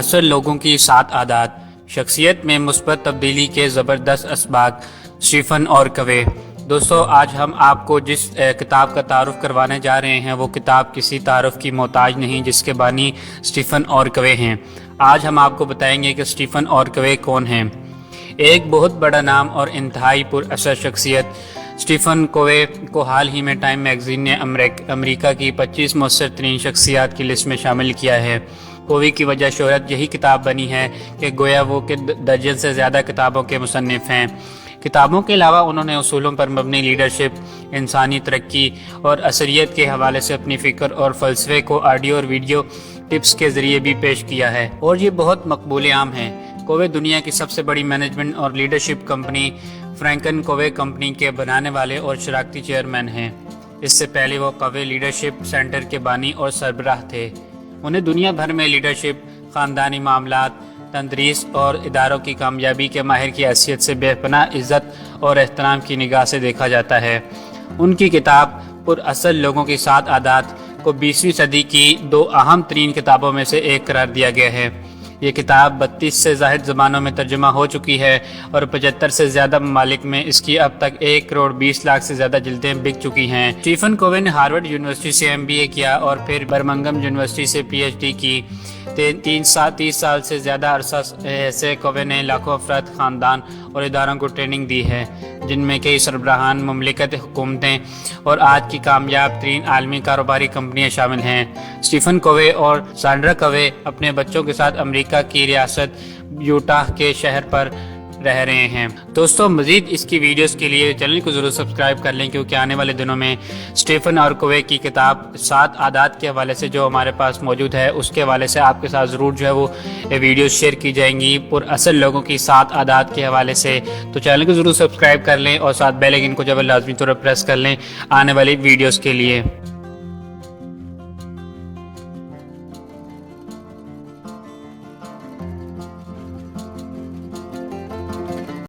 اصل لوگوں کی 7 عادات، شخصیت میں مثبت تبدیلی کے زبردست اسباق، اسٹیفن اور کوے۔ دوستو، آج ہم آپ کو جس کتاب کا تعارف کروانے جا رہے ہیں وہ کتاب کسی تعارف کی محتاج نہیں، جس کے بانی اسٹیفن اور کوے ہیں۔ آج ہم آپ کو بتائیں گے کہ اسٹیفن اور کوے کون ہیں۔ ایک بہت بڑا نام اور انتہائی پر اثر شخصیت اسٹیفن کوے کو حال ہی میں ٹائم میگزین نے امریکہ کی 25 مؤثر ترین شخصیات کی لسٹ میں شامل کیا ہے۔ کوے کی وجہ شہرت یہی کتاب بنی ہے کہ گویا وہ کہ درجن سے زیادہ کتابوں کے مصنف ہیں۔ کتابوں کے علاوہ انہوں نے اصولوں پر مبنی لیڈرشپ، انسانی ترقی اور اثریت کے حوالے سے اپنی فکر اور فلسفے کو آڈیو اور ویڈیو ٹپس کے ذریعے بھی پیش کیا ہے، اور یہ بہت مقبول عام ہیں۔ کوے دنیا کی سب سے بڑی مینجمنٹ اور لیڈرشپ کمپنی فرینکن کوے کمپنی کے بنانے والے اور شراکتی چیئرمین ہیں۔ اس سے پہلے وہ کوے لیڈرشپ سینٹر کے بانی اور سربراہ تھے۔ انہیں دنیا بھر میں لیڈرشپ، خاندانی معاملات، تدریس اور اداروں کی کامیابی کے ماہر کی حیثیت سے بے پناہ عزت اور احترام کی نگاہ سے دیکھا جاتا ہے۔ ان کی کتاب پر اصل لوگوں کی 7 عادات کو 20ویں صدی کی 2 اہم ترین کتابوں میں سے ایک قرار دیا گیا ہے۔ یہ کتاب 32 سے زائد زبانوں میں ترجمہ ہو چکی ہے اور 75 سے زیادہ ممالک میں اس کی اب تک 1 کروڑ 20 لاکھ سے زیادہ جلدیں بک چکی ہیں۔ اسٹیفن کوے نے ہارورڈ یونیورسٹی سے MBA کیا اور پھر برمنگھم یونیورسٹی سے PhD کی۔ 30 سال سے زیادہ عرصہ سے کوے نے لاکھوں افراد، خاندان اور اداروں کو ٹریننگ دی ہے، جن میں کئی سربراہان، مملکت، حکومتیں اور آج کی کامیاب ترین عالمی کاروباری کمپنیاں شامل ہیں۔ اسٹیفن کوے اور سانڈرا کوے اپنے بچوں کے ساتھ امریکہ کی ریاست یوٹاہ کے شہر پر رہ رہے ہیں۔ دوستو، مزید اس کی ویڈیوز کے لیے چینل کو ضرور سبسکرائب کر لیں، کیونکہ آنے والے دنوں میں اسٹیفن اور کوے کی کتاب 7 عادات کے حوالے سے جو ہمارے پاس موجود ہے، اس کے حوالے سے آپ کے ساتھ ضرور جو ہے وہ ویڈیوز شیئر کی جائیں گی پر اصل لوگوں کی 7 عادات کے حوالے سے۔ تو چینل کو ضرور سبسکرائب کر لیں اور ساتھ بیل آئیکن کو جو ہے لازمی طور پر پریس کر لیں آنے والی ویڈیوز کے لیے۔